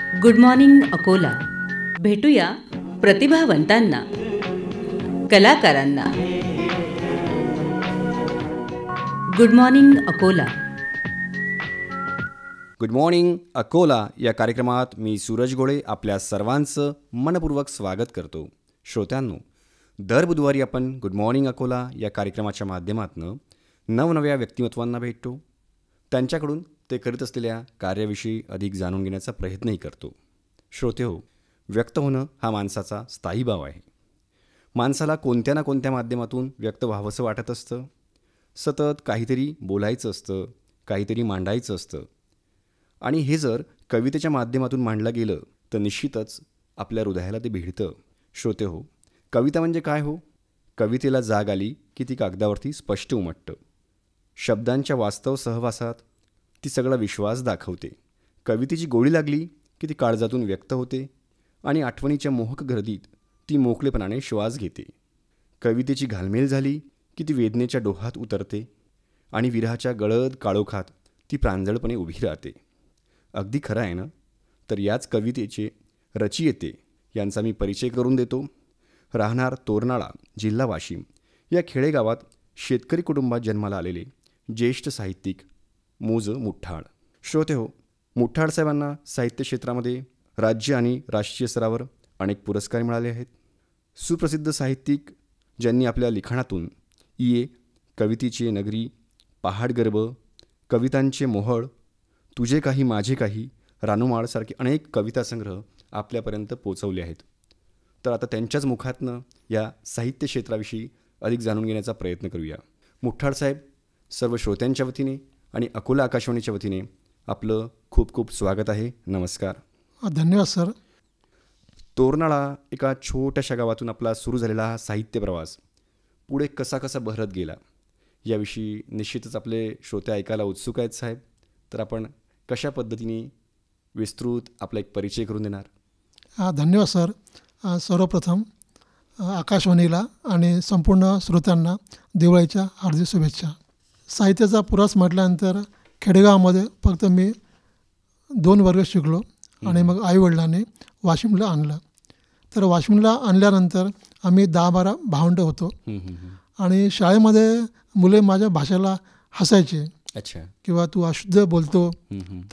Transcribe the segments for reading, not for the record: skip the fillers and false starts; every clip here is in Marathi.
Good morning Akola. भेटूया प्रतिभावंतांना, कलाकारांना. Good morning Akola. Good morning Akola या कार्यक्रमात मी सूरज गोळे आपल्या सर्वांचं मनपूर्वक स्वागत करतो. श्रोत्यांनो, दर बुधवारी आपण गुड मॉर्निंग अकोला या कार्यक्रमाच्या माध्यमातून नवनव्या व्यक्तिमत्वांना भेटतो. त्यांच्याकडून ते करीत असलेल्या कार्याविषयी अधिक जाणून घेण्याचा प्रयत्नही करतो. श्रोतेहो, व्यक्त होणं हा माणसाचा स्थायी भाव आहे. माणसाला कोणत्या ना कोणत्या माध्यमातून व्यक्त व्हावंसं वाटत असतं. सतत काहीतरी बोलायचं असतं, काहीतरी मांडायचं असतं. आणि हे जर कवितेच्या माध्यमातून मांडलं गेलं तर निश्चितच आपल्या हृदयाला ते भिडतं. श्रोतेहो, कविता म्हणजे काय हो? कवितेला जाग आली की ती कागदावरती स्पष्ट उमटतं. शब्दांच्या वास्तव सहवासात ती सगळा विश्वास दाखवते. कवितेची गोळी लागली की ती काळजातून व्यक्त होते आणि आठवणीच्या मोहक गर्दीत ती मोकळेपणाने श्वास घेते. कवितेची घालमेल झाली की ती वेदनेच्या डोहात उतरते आणि विरहाच्या गळद काळोखात ती प्रांजळपणे उभी राहते. अगदी खरं आहे ना? तर याच कवितेचे रचयिते यांचा मी परिचय करून देतो. राहणार तोरनाळा, जिल्हा वाशिम या खेडेगावात शेतकरी कुटुंबात जन्माला आलेले ज्येष्ठ साहित्यिक मूज मुठाळ. श्रोते हो, मुठाळ साहेबांना साहित्य क्षेत्रामध्ये राज्य आणि राष्ट्रीय स्तरावर अनेक पुरस्कार मिळाले आहेत. सुप्रसिद्ध साहित्यिक ज्यांनी आपल्या लिखाणातून इये, कवितेची नगरी, पहाड गर्भ, कवितांचे मोहळ, तुझे काही माझे काही, रानूमाळसारखे अनेक कविता संग्रह आपल्यापर्यंत पोचवले आहेत. तर आता त्यांच्याच मुखातनं या साहित्य क्षेत्राविषयी अधिक जाणून घेण्याचा प्रयत्न करूया. मुठाळ साहेब, सर्व श्रोत्यांच्या वतीने आणि अकोला आकाशवाणीच्या वतीने आपलं खूप खूप स्वागत आहे. नमस्कार. धन्यवाद सर. तोरनाळा एका छोट्याशा गावातून आपला सुरू झालेला हा साहित्य प्रवास पुढे कसा कसा बहरत गेला याविषयी निश्चितच आपले श्रोते ऐकायला उत्सुक आहेत साहेब. तर आपण कशा पद्धतीने विस्तृत आपला एक परिचय करून देणार? धन्यवाद सर. सर्वप्रथम आकाशवाणीला आणि संपूर्ण श्रोत्यांना दिवाळीच्या हार्दिक शुभेच्छा. साहित्याचा पुरास म्हटल्यानंतर खेडेगावामध्ये फक्त मी 2 वर्ग शिकलो आणि मग आईवडिलांनी वाशिमला आणलं. तर वाशिमला आणल्यानंतर आम्ही 10-12 भावंडं होतो आणि शाळेमध्ये मुले माझ्या भाषेला हसायचे. अच्छा. किंवा तू अशुद्ध बोलतो.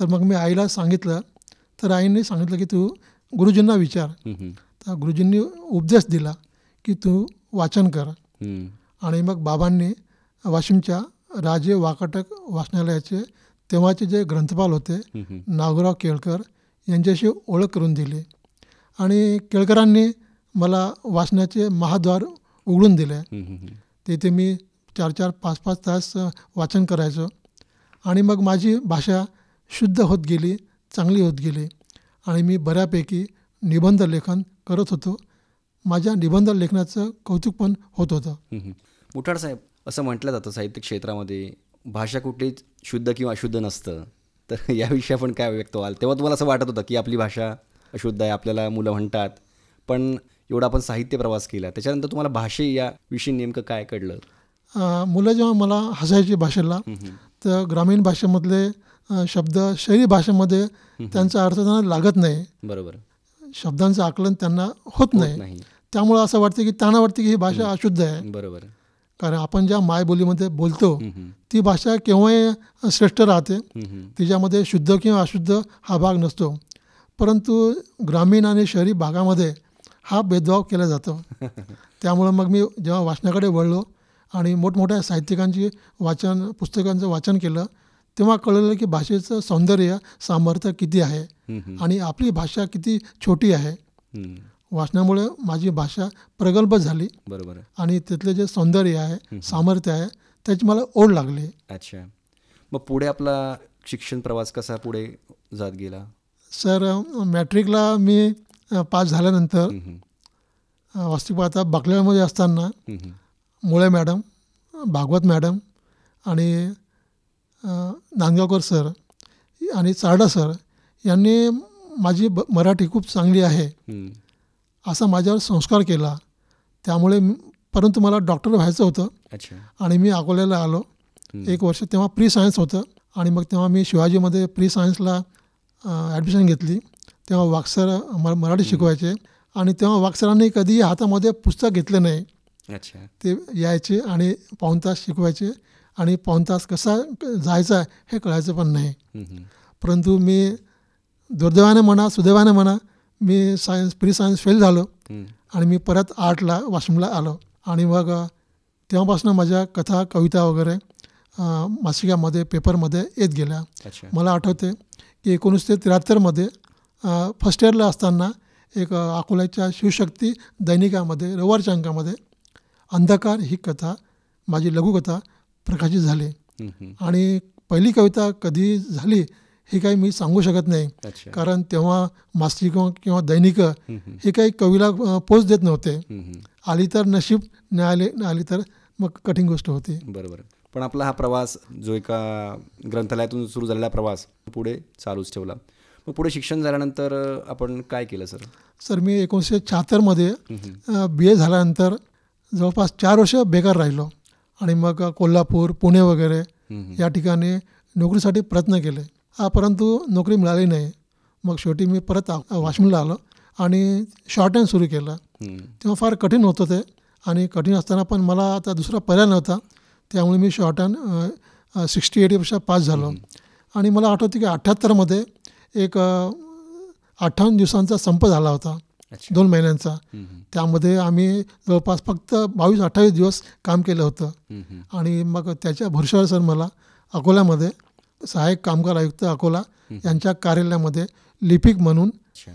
तर मग मी आईला सांगितलं, तर आईने सांगितलं की तू गुरुजींना विचार. तर गुरुजींनी उपदेश दिला की तू वाचन कर. आणि मग बाबांनी वाशिमच्या राजे वाकाटक वाचनालयाचे तेव्हाचे जे ग्रंथपाल होते नागोराव केळकर यांच्याशी ओळख करून दिली. आणि केळकरांनी मला वाचनाचे महाद्वार उघडून दिले. तिथे मी 4-4, 5-5 तास वाचन करायचो आणि मग माझी भाषा शुद्ध होत गेली, चांगली होत गेली आणि मी बऱ्यापैकी निबंध लेखन करत होतो. माझ्या निबंध लेखनाचं कौतुक पण होत होतं. मुठाळ साहेब, असं म्हटलं जातं साहित्य क्षेत्रामध्ये भाषा कुठलीच शुद्ध किंवा अशुद्ध नसतं. तर याविषयी आपण काय व्यक्त व्हाल? तेव्हा तुम्हाला असं वाटत होतं की आपली भाषा अशुद्ध आहे, आपल्याला मुलं म्हणतात, पण एवढा आपण साहित्य प्रवास केला त्याच्यानंतर तुम्हाला भाषे याविषयी नेमकं काय कळलं? मुलं जेव्हा मला हसायची भाषेला, तर ग्रामीण भाषेमधले शब्द शहरी भाषेमध्ये त्यांचा अर्थ त्यांना लागत नाही. बरोबर. शब्दांचं आकलन त्यांना होत नाही. त्यामुळं असं वाटतं की त्यांना वाटतं की ही भाषा अशुद्ध आहे. बरोबर. कारण आपण ज्या मायबोलीमध्ये बोलतो ती भाषा केव्हाही श्रेष्ठ राहते. तिच्यामध्ये शुद्ध किंवा अशुद्ध हा भाग नसतो. परंतु ग्रामीण आणि शहरी भागामध्ये हा भेदभाव केला जातो. त्यामुळं मग मी जेव्हा वाचनाकडे वळलो आणि मोठमोठ्या साहित्यिकांची पुस्तकांचं वाचन केलं, तेव्हा कळलं की भाषेचं सौंदर्य, सामर्थ्य किती आहे आणि आपली भाषा किती छोटी आहे. वाचनामुळे माझी भाषा प्रगल्भ झाली. बरोबर. आणि तिथले जे सौंदर्य आहे, सामर्थ्य आहे, त्याची मला ओढ लागली. अच्छा. मग पुढे आपला शिक्षण प्रवास कसा पुढे जात गेला? सर, मॅट्रिकला मी पास झाल्यानंतर वास्तविक पाहता बकल्यामध्ये असताना मुळे मॅडम, भागवत मॅडम आणि नांदगावकर सर आणि चारडा सर यांनी माझी मराठी खूप चांगली आहे असा माझ्यावर संस्कार केला. त्यामुळे परंतु मला डॉक्टर व्हायचं होतं. अच्छा. आणि मी अकोल्याला आलो. 1 वर्ष तेव्हा प्री सायन्स होतं आणि मग तेव्हा मी शिवाजीमध्ये प्री सायन्सला ॲडमिशन घेतली. तेव्हा वाकसर मराठी शिकवायचे आणि तेव्हा वाकसरांनी कधीही हातामध्ये पुस्तक घेतलं नाही. अच्छा. ते यायचे आणि पाऊण तास शिकवायचे आणि पाऊण तास कसा जायचा हे कळायचं पण नाही. परंतु मी दुर्दैवाने म्हणा सुदैवाने म्हणा मी प्री सायन्स फेल झालो आणि मी परत आर्टला वाशिमला आलो आणि मग तेव्हापासून माझ्या कथा कविता वगैरे मासिकामध्ये पेपरमध्ये येत गेल्या. मला आठवते की 1973मध्ये फर्स्ट इयरला असताना एक अकोल्याच्या शिवशक्ती दैनिकामध्ये रविवारच्या अंकामध्ये अंधकार ही कथा माझी लघुकथा प्रकाशित झाली. आणि पहिली कविता कधी झाली हे काही मी सांगू शकत नाही, कारण तेव्हा मासिक किंवा दैनिक हे काही कवीला पोच देत नव्हते. आली तर नशीब, नाही आली तर मग कठीण गोष्ट होती. बरोबर. पण आपला हा प्रवास जो एका ग्रंथालयातून सुरू झालेला प्रवास पुढे चालूच ठेवला. मग पुढे शिक्षण झाल्यानंतर आपण काय केलं सर? सर मी 1976मध्ये BA झाल्यानंतर जवळपास 4 वर्ष बेकार राहिलो आणि मग कोल्हापूर, पुणे वगैरे या ठिकाणी नोकरीसाठी प्रयत्न केले, परंतु नोकरी मिळाली नाही. मग शेवटी मी परत वाशिमला आलो आणि शॉर्ट हँड सुरू केलं. तेव्हा फार कठीण होतं ते आणि कठीण असताना पण मला आता दुसरा पर्याय नव्हता, त्यामुळे मी शॉर्ट हँड 60-80 पास झालो. आणि मला आठवतं की 78मध्ये एक 58 दिवसांचा संप झाला होता, 2 महिन्यांचा. त्यामध्ये आम्ही जवळपास फक्त 22-28 दिवस काम केलं होतं. आणि मग त्याच्या भरवशावर सर मला अकोल्यामध्ये सहाय्यक कामगार आयुक्त अकोला यांच्या कार्यालयामध्ये लिपिक म्हणून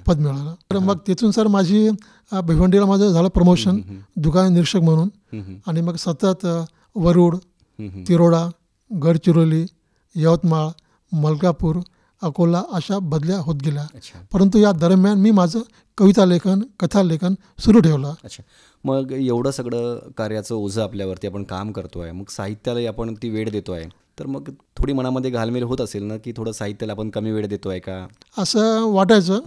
पद मिळालं. तर मग तिथून सर माझी भिवंडीला माझं झालं प्रमोशन दुकान निरीक्षक म्हणून. आणि मग सतत वरुड, तिरोडा, गडचिरोली, यवतमाळ, मलकापूर, अकोला अशा बदल्या होत गेल्या. परंतु या दरम्यान मी माझं कविता लेखन, कथा लेखन सुरू ठेवलं. अच्छा. मग एवढं सगळं कार्याचं ओझं आपल्यावरती आपण काम करतो आहे, मग साहित्याला आपण ती वेळ देतो आहे, तर मग थोडी मनामध्ये घालमेल होत असेल ना की थोडं साहित्याला आपण कमी वेळ देतो आहे का? असं वाटायचं,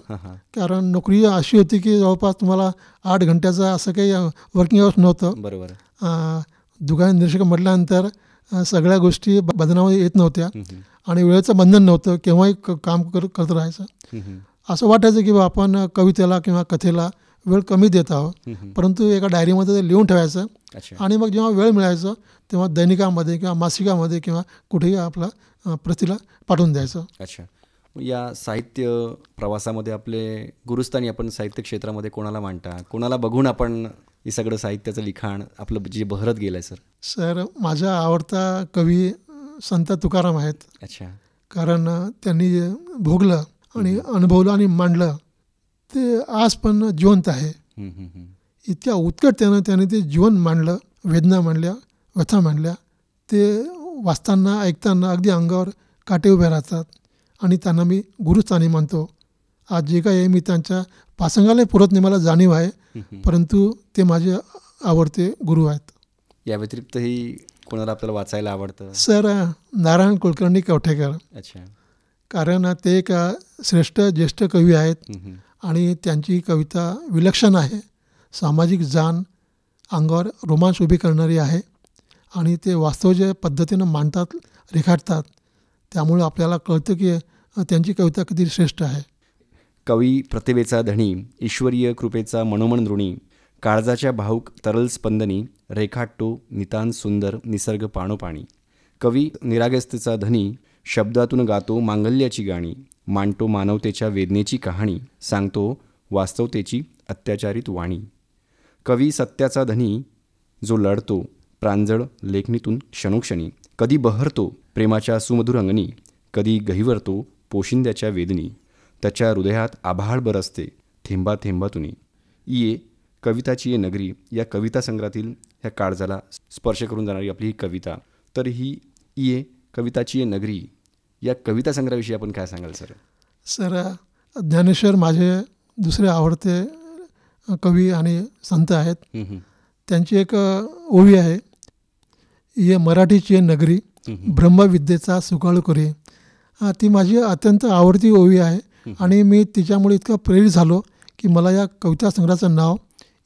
कारण नोकरी अशी होती की जवळपास तुम्हाला 8 घंट्याचं असं काही वर्किंग अवर्स नव्हतं. बरोबर. दुकान निरीक्षक म्हटल्यानंतर सगळ्या गोष्टी बंधनामध्ये येत नव्हत्या आणि वेळेचं बंधन नव्हतं, केव्हाही काम करत राहायचं. असं वाटायचं की बा आपण कवितेला किंवा कथेला वेळ कमी देत आहोत, परंतु एका डायरीमध्ये ते लिहून ठेवायचं आणि मग जेव्हा वेळ मिळायचं तेव्हा दैनिकामध्ये किंवा मासिकामध्ये किंवा कुठेही आपला प्रतीला पाठवून द्यायचं. अच्छा. या साहित्य प्रवासामध्ये आपले गुरुस्थानी आपण साहित्य क्षेत्रामध्ये कोणाला मांडता, कोणाला बघून आपण हे सगळं साहित्याचं लिखाण आपलं जे बहरत गेलं आहे? सर माझा आवडता कवी संत तुकाराम आहेत. अच्छा. कारण त्यांनी भोगलं आणि अनुभवलं आणि मांडलं ते आज पण जिवंत आहे. इतक्या उत्कटतेनं त्याने ते जीवन मांडलं, वेदना मांडल्या, व्यथा मांडल्या. ते वाचताना ऐकताना अगदी अंगावर काटे उभे राहतात आणि त्यांना मी गुरुस्थानी मानतो. आज जे काही आहे मी त्यांच्या पासंगाला पुरत नाही, मला जाणीव आहे, परंतु ते माझे आवडते गुरु आहेत. या व्यतिरिक्तही कोणाला आपल्याला वाचायला आवडतं? सर नारायण कुलकर्णी कवठेकर. अच्छा. कारण ते एक श्रेष्ठ ज्येष्ठ कवी आहेत आणि त्यांची कविता विलक्षण आहे, सामाजिक जाण अंगावर रोमांच उभी करणारी आहे आणि ते वास्तवाच्या पद्धतीनं मांडतात, रेखाटतात. त्यामुळे आपल्याला कळतं की त्यांची कविता किती श्रेष्ठ आहे. कवी प्रतिभेचा धणी, ईश्वरीय कृपेचा मनोमन ऋणी, काळजाच्या भाऊक तरल स्पंदनी, रेखाटतो नितांत सुंदर निसर्ग पाणोपाणी. कवी निरागसतेचा धनी, शब्दातून गातो मांगल्याची गाणी, मांडतो मानवतेच्या वेदनेची कहाणी, सांगतो वास्तवतेची अत्याचारित वाणी. कवी सत्याचा धनी, जो लढतो प्रांजळ लेखणीतून क्षणोक्षणी, कधी बहरतो प्रेमाच्या सुमधुर अंगणी, कधी गहिवरतो पोशिंद्याच्या वेदनी, त्याच्या हृदयात आभाळ बरसते थेंबा थेंबातुनी. ये कविताची ये नगरी या कविता संग्रहातील ह्या काळजाला स्पर्श करून जाणारी आपली ही कविता. तर ही ये कविताची ये नगरी या कविता संग्रहाविषयी आपण काय सांगाल सर? सर ज्ञानेश्वर माझे दुसरे आवडते कवी आणि संत आहेत. त्यांची एक ओवी आहे, ये मराठीची ये नगरी ब्रह्मविद्येचा सुकाळू करी. ती माझी अत्यंत आवडती ओवी आहे आणि मी तिच्यामुळे इतकं प्रेरित झालो की मला या कविता संग्रहाचं नाव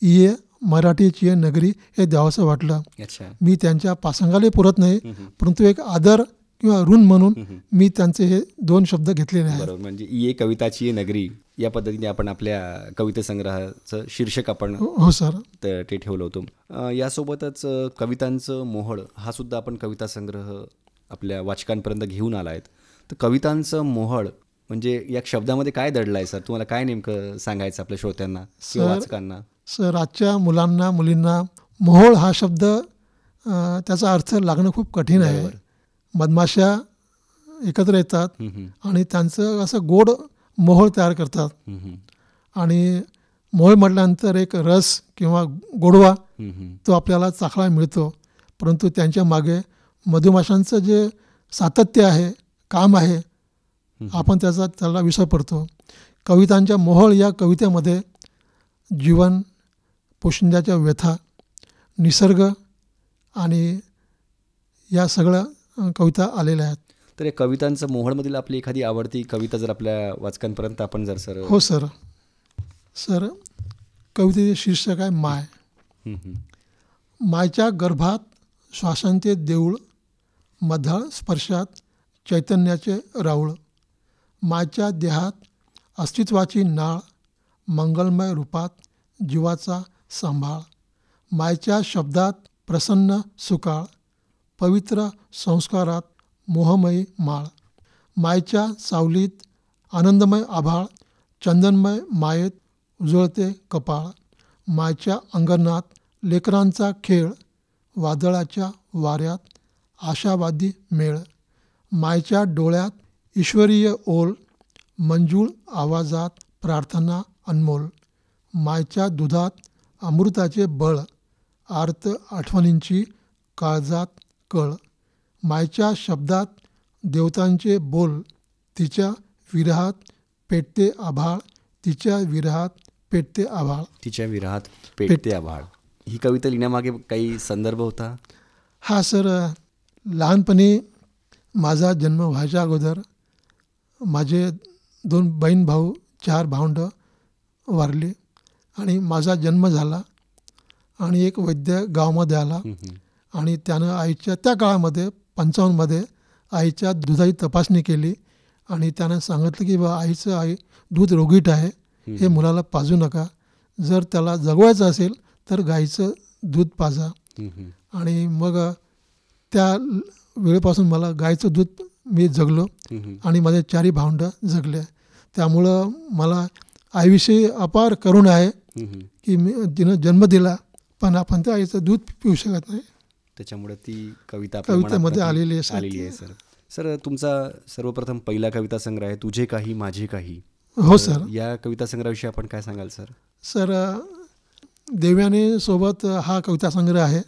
ये मराठीची ये नगरी हे द्यावंसं वाटलं. अच्छा. मी त्यांच्या पासंगाला पुरत नाही, परंतु एक आदर किंवा ऋण म्हणून मी त्यांचे हे 2 शब्द घेतलेले आहेत. बरोबर, म्हणजे ये कविताची ये नगरी या पद्धतीने आपण आपल्या कवितासंग्रहाचं शीर्षक आपण हो सर. ते ठेवलं होतं. यासोबतच कवितांचं मोहळ हा सुद्धा आपण कवितासंग्रह आपल्या वाचकांपर्यंत घेऊन आला आहेत. तर कवितांचं मोहळ म्हणजे या शब्दामध्ये काय दडलं आहे सर? तुम्हाला काय नेमकं सांगायचं आपल्या श्रोत्यांना किंवा वाचकांना? सर, आजच्या मुलांना मुलींना मोहोळ हा शब्द त्याचा अर्थ लागणं खूप कठीण आहे. मधमाशा एकत्र येतात आणि त्यांचं असं गोड मोहोळ तयार करतात आणि मोहोळ म्हटल्यानंतर एक रस किंवा गोडवा तो आपल्याला चाखला मिळतो. परंतु त्यांच्या मागे मधुमाशांचं जे सातत्य आहे, काम आहे, आपण त्याला विसर पडतो. कवितांच्या मोहोळ या कवितेमध्ये जीवन, पोशिंद्याच्या व्यथा, निसर्ग आणि या सगळ्या कविता आलेल्या आहेत. तर या कवितांचं मोहोळमधील आपली एखादी आवडती कविता जर आपल्या वाचकांपर्यंत आपण जर सर. हो सर. सर, कवितेचे शीर्षक आहे माय. मायच्या गर्भात श्वासांचे देऊळ, मधाळ स्पर्शात चैतन्याचे राऊळ. मायच्या देहात अस्तित्वाची नाळ, मंगलमय रूपात जीवाचा सांभाळ. मायच्या शब्दात प्रसन्न सुकाळ, पवित्र संस्कारात मोहमयी माळ. मायच्या सावलीत आनंदमय आभाळ, चंदनमय मायेत उजळते कपाळ. मायच्या अंगणात लेकरांचा खेळ, वादळाच्या वाऱ्यात आशावादी मेळ. मायच्या डोळ्यात ईश्वरीय ओल, मंजूळ आवाजात प्रार्थना अनमोल. मायच्या दुधात अमृताचे बळ, आर्त आठवणींची काळजात कळ. मायच्या शब्दात देवतांचे बोल, तिच्या विरहात पेटते आभाळ, तिच्या विरहात पेटते आभाळ. तिच्या विरहात पेटते आभाळ. ही कविता लिहिण्यामागे काही संदर्भ होता? हा सर, लहानपणी माझा जन्म व्हायच्या अगोदर माझे 2 बहीण भाऊ, 4 भावंडं वारली आणि माझा जन्म झाला आणि एक वैद्य गावामध्ये आला आणि त्यानं आईच्या त्या काळामध्ये 55मध्ये आईच्या दुधाची तपासणी केली आणि त्यानं सांगितलं की बा आई दूध रोगीट आहे, हे मुलाला पाजू नका, जर त्याला जगवायचं असेल तर गाईचं दूध पाजा. आणि मग त्या वेळेपासून मला गाईचं दूध मी जगलो आणि माझे 4ही भावंडं जगले. त्यामुळं मला आईविषयी अपार करुणा आहे की तिनं जन्म दिला पण आपण त्या आईचं दूध पिऊ शकत नाही. त्याच्यामुळे ती कविता कवितेमध्ये आलेली आहे सर. सर, तुमचा सर्वप्रथम पहिला कविता संग्रह आहे तुझे काही माझे काही. हो सर. या कविता संग्रहाविषयी आपण काय सांगाल सर? सर, देवयानी सोबत हा कविता संग्रह आहे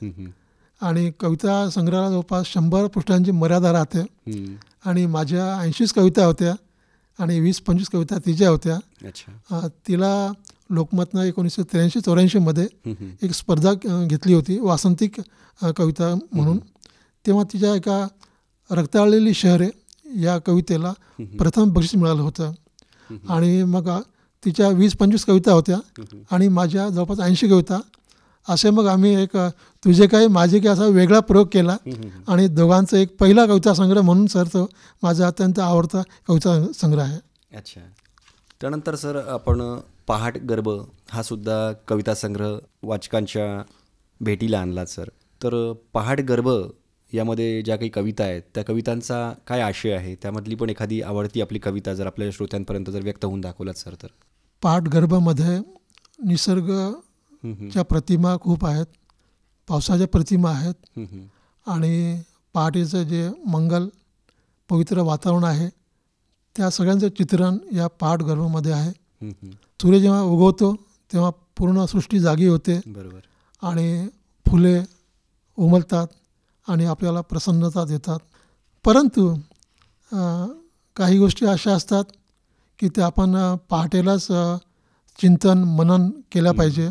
आणि कविता संग्रहाला जवळपास 100 पृष्ठांची मर्यादा राहते आणि माझ्या 80 कविता होत्या आणि 20-25 कविता तिच्या होत्या. तिला लोकमतनं 1983-84मध्ये एक स्पर्धा घेतली होती वासंतिक कविता म्हणून. तेव्हा तिच्या एका रक्ताळलेली शहरे या कवितेला प्रथम बक्षीस मिळालं होतं आणि मग तिच्या 20-25 कविता होत्या आणि माझ्या जवळपास 80 कविता. असे मग आम्ही एक तुझे काही माझे काही असा वेगळा प्रयोग केला आणि दोघांचा एक पहिला कविता संग्रह म्हणून सर तो माझा अत्यंत आवडता कविता संग्रह आहे. अच्छा. त्यानंतर सर आपण पहाट गर्भ हा सुद्धा कविता संग्रह वाचकांच्या भेटीला आणला सर. तर पहाट गर्भ यामध्ये ज्या काही कविता आहेत त्या कवितांचा काय आशय आहे, त्यामधली पण एखादी आवडती आपली कविता जर आपल्या श्रोत्यांपर्यंत जर व्यक्त होऊन दाखवलात सर. तर पहाट गर्भमध्ये निसर्ग च्या प्रतिमा खूप आहेत, पावसाच्या प्रतिमा आहेत आणि पहाटेचं जे मंगल पवित्र वातावरण आहे त्या सगळ्यांचं चित्रण या पहाट गर्भामध्ये आहे. सूर्य जेव्हा उगवतो तेव्हा पूर्ण सृष्टी जागी होते. बरोबर. आणि फुले उमलतात आणि आपल्याला प्रसन्नता देतात. परंतु काही गोष्टी अशा असतात की त्या आपण पहाटेलाच चिंतन मनन केलं पाहिजे,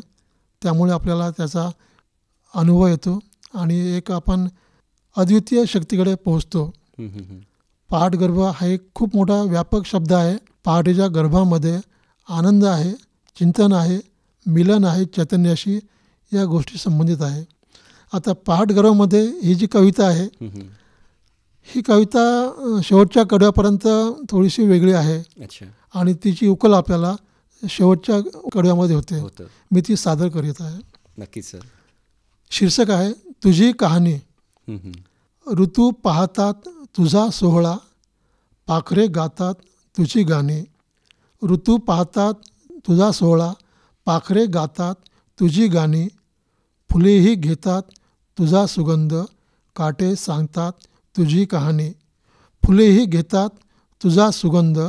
त्यामुळे आपल्याला त्याचा अनुभव येतो आणि एक आपण अद्वितीय शक्तीकडे पोहोचतो. पहाट गर्भ हा एक खूप मोठा व्यापक शब्द आहे. पहाटेच्या गर्भामध्ये आनंद आहे, चिंतन आहे, मिलन आहे चैतन्याशी, या गोष्टी संबंधित आहे. आता पहाट गर्भामध्ये ही जी कविता आहे ही कविता शेवटच्या कडव्यापर्यंत थोडीशी वेगळी आहे अच्छा. आणि तिची उकल आपल्याला शेवटच्या कडव्यामध्ये होते. होतं. मी ती सादर करीत आहे. नक्कीच सर. शीर्षक आहे तुझी कहाणी. हं, हं. ऋतू पाहतात तुझा सोहळा, पाखरे गातात तुझी गाणी. ऋतू पाहतात तुझा सोहळा, पाखरे गातात तुझी गाणी. फुलेही घेतात तुझा सुगंध, काटे सांगतात तुझी कहाणी. फुलेही घेतात तुझा सुगंध,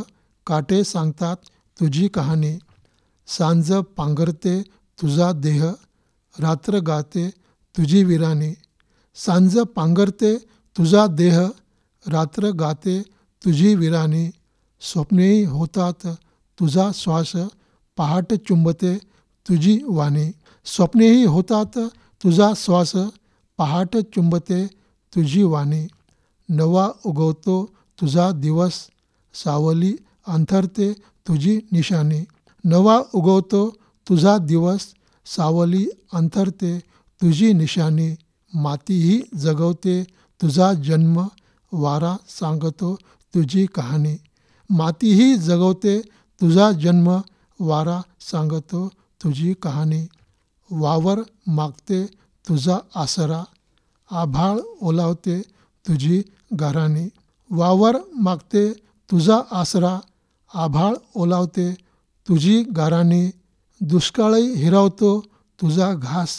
काटे सांगतात तुझी कहाणी. सांज पांघरते तुझा देह, रात्र गाते तुझी विराणी. सांज पांघरते तुझा देह, रात्र गाते तुझी विराणी. स्वप्नेही होतात तुझा श्वास, पहाट चुंबते तुझी वाणी. स्वप्नेही होतात तुझा श्वास, पहाट चुंबते तुझी वाणी. नवा उगवतो तुझा दिवस, सावली अंथरते तुझी निशाणी. नवा उगवतो तुझा दिवस, सावली अंथरते तुझी निशाणी. मातीही जगवते तुझा जन्म, वारा सांगतो तुझी कहाणी. मातीही जगवते तुझा जन्म, वारा सांगतो तुझी कहाणी. वावर मागते तुझा आसरा, आभाळ ओलावते तुझी गाराणी. वावर मागते तुझा आसरा, आभाळ ओलावते तुझी गाराणी. दुष्काळही हिरावतो तुझा घास,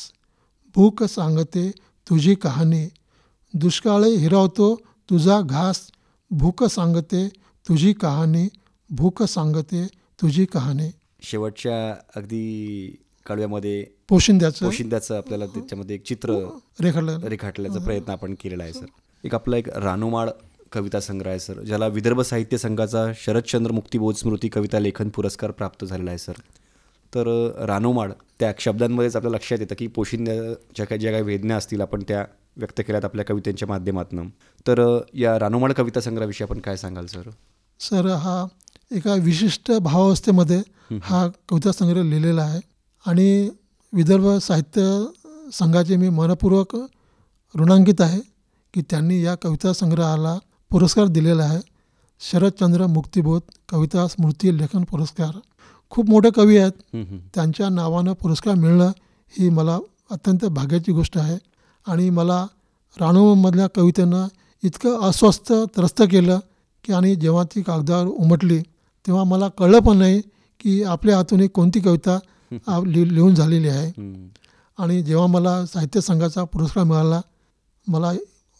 भूक सांगते तुझी कहाणी. दुष्काळही हिरावतो तुझा घास, भूक सांगते तुझी कहाणी. भूक सांगते तुझी कहाणी. शेवटच्या अगदी कडव्यामध्ये पोशिंद्याचं आपल्याला त्याच्यामध्ये एक चित्र रेखाटल्याचा प्रयत्न आपण केलेला आहे सर. एक रानोमाळ कविता संग्रह आहे सर, ज्याला विदर्भ साहित्य संघाचा शरदचंद्र मुक्तिबोध स्मृती कविता लेखन पुरस्कार प्राप्त झालेला आहे सर. तर रानोमाळ त्या शब्दांमध्येच आपल्या लक्षात येतं की पोशिंद्याच्या ज्या काही वेदना असतील आपण त्या व्यक्त केल्यात आपल्या कवितेच्या माध्यमातून. तर या रानोमाळ कविता संग्रहाविषयी आपण काय सांगाल सर? सर, हा एका विशिष्ट भावावस्थेमध्ये हा कविता संग्रह लिहिलेला आहे आणि विदर्भ साहित्य संघाचे मी मनपूर्वक ऋणांकित आहे की त्यांनी या कविता संग्रहाला पुरस्कार दिलेला आहे. शरदचंद्र मुक्तिबोध कविता स्मृती लेखन पुरस्कार. खूप मोठे कवी आहेत, त्यांच्या नावानं पुरस्कार मिळणं ही मला अत्यंत भाग्याची गोष्ट आहे. आणि मला रानोमधल्या कवितेनं इतकं अस्वस्थ त्रस्त केलं की आणि जेव्हा ती कागदावर उमटली तेव्हा मला कळलं पण नाही की आपल्या हातून कोणती कविता लिहून झालेली आहे. आणि जेव्हा मला साहित्य संघाचा पुरस्कार मिळाला, मला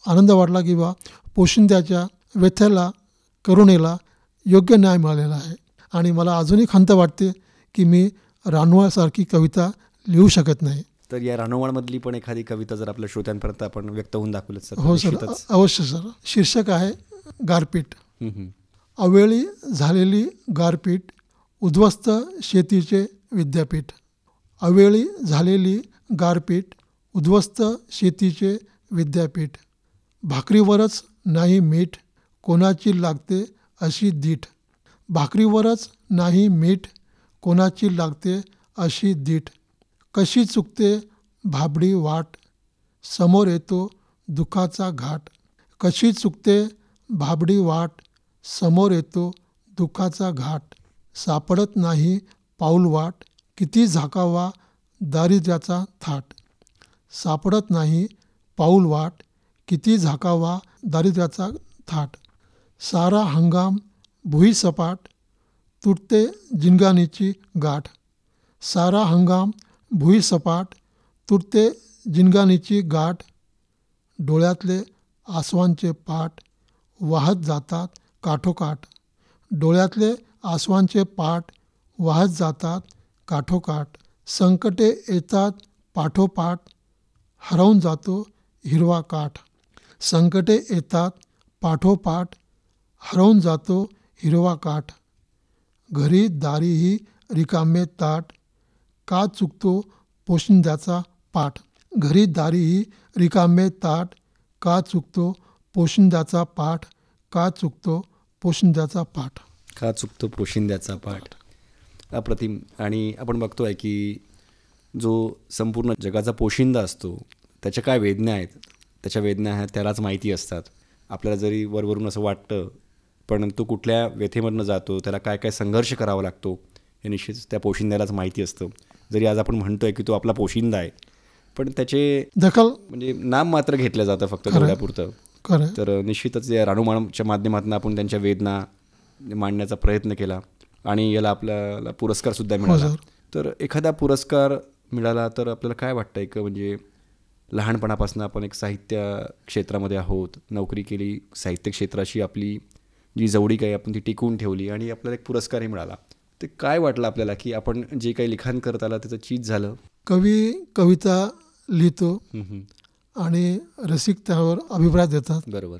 आनंद वाटला की बा पोशिंद्याच्या व्यथेला, करुणेला योग्य न्याय मिळालेला आहे. आणि मला अजूनही खंत वाटते की मी रानोमाळसारखी कविता लिहू शकत नाही. तर या रानोमाळमधली पण एखादी कविता जर आपल्या श्रोत्यांपर्यंत आपण व्यक्त होऊन दाखवलं सर? हो सर, अवश्य सर. शीर्षक आहे गारपीट. अवेळी झालेली गारपीट, उद्ध्वस्त शेतीचे विद्यापीठ. अवेळी झालेली गारपीट, उद्ध्वस्त शेतीचे विद्यापीठ. भाकरीवरच नाही मीठ, कोणाची लागते अशी दीठ. भाकरीवरच नाही मीठ, कोणाची लागते अशी दीठ. कशी चुकते भाबडी वाट, समोर येतो दुःखाचा घाट. कशी चुकते भाबडी वाट, समोर येतो दुःखाचा घाट. सापडत नाही पाऊल वाट, किती झाकावा दारिद्र्याचा थाट. सापडत नाही पाऊल वाट, किती झाकावा दारिद्र्याचा थाट. सारा हंगाम भुईसपाट, तुटते जिनगानीची गाठ. सारा हंगाम भुईसपाट, तुटते जिनगानीची गाठ. डोळ्यातले आसवांचे पाट, वाहत जातात काठोकाठ. डोळ्यातले आसवांचे पाट, वाहत जातात काठोकाठ. संकटे येतात पाठोपाठ, हरवून जातो हिरवा काठ. संकटे येतात पाठोपाठ, हरवून जातो हिरवा काठ. घरी दारीही रिकामे ताट, का चुकतो पोशिंद्याचा पाठ. घरी दारीही रिकामे ताट, का चुकतो पोशिंद्याचा पाठ. का चुकतो पोशिंद्याचा पाठ. का चुकतो पोशिंद्याचा पाठ. अप्रतिम. आणि आपण बघतो आहे की जो संपूर्ण जगाचा पोशिंदा असतो त्याच्या काय वेदना आहेत, त्याच्या वेदना आहेत त्यालाच माहिती असतात. आपल्याला जरी वरवरून असं वाटतं, पण तो कुठल्या व्यथेमधनं जातो, त्याला काय काय संघर्ष करावा लागतो हे निश्चितच त्या पोशिंद्यालाच माहिती असतं. जरी आज आपण म्हणतो आहे की तो आपला पोशिंदा आहे, पण त्याचे दखल म्हणजे नाम मात्र घेतलं जातं फक्त तेवढ्यापुरतं. तर निश्चितच या रानूमाणच्या माध्यमातून आपण त्यांच्या वेदना मांडण्याचा प्रयत्न केला आणि याला आपल्याला पुरस्कारसुद्धा मिळाला. तर एखादा पुरस्कार मिळाला तर आपल्याला काय वाटतं, एक म्हणजे लहानपणापासून आपण एक साहित्य क्षेत्रामध्ये आहोत, नोकरी केली, साहित्य क्षेत्राशी आपली जी जवळीक आहे आपण ती टिकवून ठेवली आणि आपल्याला एक पुरस्कारही मिळाला. ते काय वाटलं आपल्याला की आपण जे काही लिखाण करत आला त्याचं चीज झालं? कवी कविता लिहितो आणि रसिक त्यावर अभिप्राय देतात. बरोबर.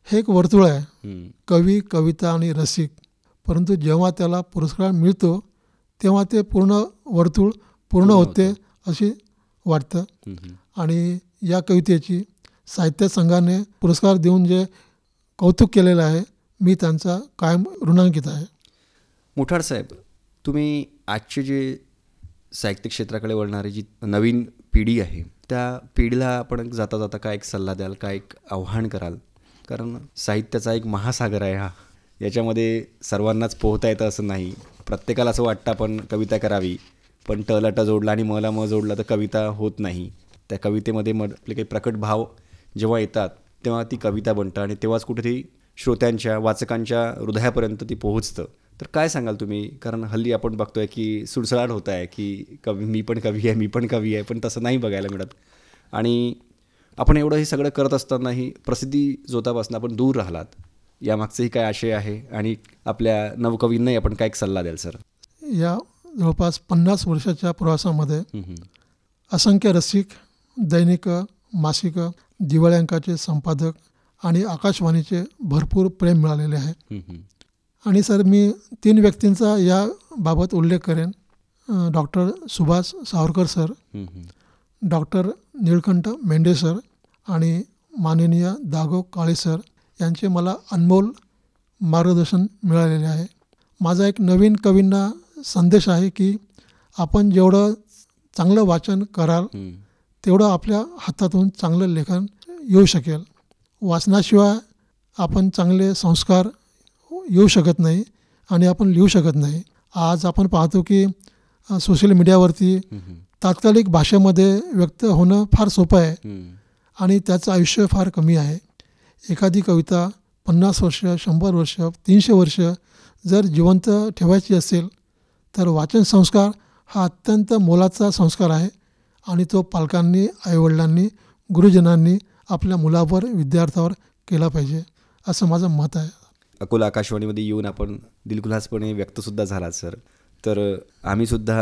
हे एक वर्तुळ आहे, कवी, कविता आणि रसिक. परंतु जेव्हा त्याला पुरस्कार मिळतो तेव्हा ते पूर्ण वर्तुळ पूर्ण होते अशी वाटतं. आणि या कवितेची साहित्य संघाने पुरस्कार देऊन जे कौतुक केलेलं आहे, मी त्यांचा कायम ऋणांकित आहे. मुठाड साहेब, तुम्ही आजचे जे साहित्य क्षेत्राकडे वळणारी जी नवीन पिढी आहे त्या पिढीला आपण जाता जाता काय एक सल्ला द्याल, काय एक आव्हान कराल? कारण साहित्याचा एक महासागर आहे हा, याच्यामध्ये सर्वांनाच पोहता येतं असं नाही. प्रत्येकाला असं वाटतं आपण कविता करावी, पण ट ला ट जोडला आणि म ला म जोडला तर कविता होत नाही. त्या कवितेमध्ये आपले काही प्रकट भाव जेव्हा येतात तेव्हा ती कविता बनतं आणि तेव्हाच कुठेतरी श्रोत्यांच्या, वाचकांच्या हृदयापर्यंत ती पोहोचतं. तर काय सांगाल तुम्ही? कारण हल्ली आपण बघतोय की सुळसुळाट होत आहे की कवी, मी पण कवी आहे, पण तसं नाही बघायला मिळत. आणि आपण एवढं हे सगळं करत असतानाही प्रसिद्धी जोतापासून आपण दूर राहिलात, यामागचंही काय आशय आहे आणि आपल्या नवकवींनाही आपण काय एक सल्ला द्याल सर? या जवळपास 50 वर्षाच्या प्रवासामध्ये असंख्य रसिक, दैनिक, मासिक, दिवाळ्यांकाचे संपादक आणि आकाशवाणीचे भरपूर प्रेम मिळालेले आहे. आणि सर, मी 3 व्यक्तींचा या बाबत उल्लेख करेन. Doctor Subhash Savarkar sir, doctor Nilkanth Mendhe sir आणि माननीय दागो काळे सर यांचे मला अनमोल मार्गदर्शन मिळालेले आहे. माझा एक नवीन कवींना संदेश आहे की आपण जेवढं चांगलं वाचन कराल तेवढं आपल्या हातातून चांगलं लेखन येऊ शकेल. वाचनाशिवाय आपण चांगले संस्कार येऊ शकत नाही आणि आपण लिहू शकत नाही. आज आपण पाहतो की सोशल मीडियावरती तात्कालिक भाषेमध्ये व्यक्त होणं फार सोपं आहे आणि त्याचं आयुष्य फार कमी आहे. एखादी कविता 50 वर्ष, 100 वर्ष, 300 वर्ष जर जिवंत ठेवायची असेल तर वाचन संस्कार हा अत्यंत मोलाचा संस्कार आहे आणि तो पालकांनी, आईवडिलांनी, गुरुजनांनी आपल्या मुलावर, विद्यार्थ्यावर केला पाहिजे, असं माझं मत आहे. अकोला आकाशवाणीमध्ये येऊन आपण दिलखुलासपणे व्यक्तसुद्धा झालात सर. तर आम्हीसुद्धा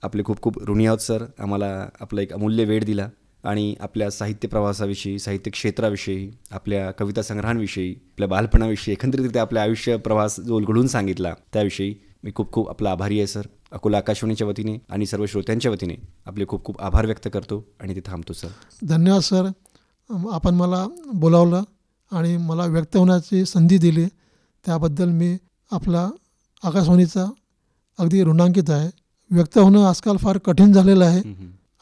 आपले खूप खूप ऋणी आहोत सर. आम्हाला आपला एक अमूल्य वेळ दिला आणि आपल्या साहित्य प्रवासाविषयी, साहित्य क्षेत्राविषयी, आपल्या कविता संग्रहांविषयी, आपल्या बालपणाविषयी, एकंदरीतरित्या आपल्या आयुष्य प्रवास जो उलगडून सांगितला त्याविषयी मी खूप खूप आपला आभारी आहे सर. अकोला आकाशवाणीच्या वतीने आणि सर्व श्रोत्यांच्या वतीने आपले खूप खूप आभार व्यक्त करतो आणि ते थांबतो सर. धन्यवाद सर. आपण मला बोलावलं आणि मला व्यक्त होण्याची संधी दिली, त्याबद्दल मी आपला आकाशवाणीचा अगदी ऋणांकित आहे. व्यक्त होणं आजकाल फार कठीण झालेलं आहे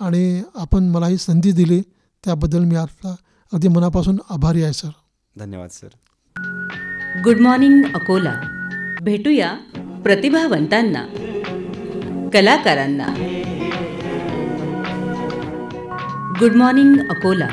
आणि आपण मला ही संधी दिली त्याबद्दल मी आपला अगदी मनापासून आभारी आहे सर. धन्यवाद सर. Good morning Akola. भेटूया प्रतिभावंतांना, कलाकारांना. Good morning Akola.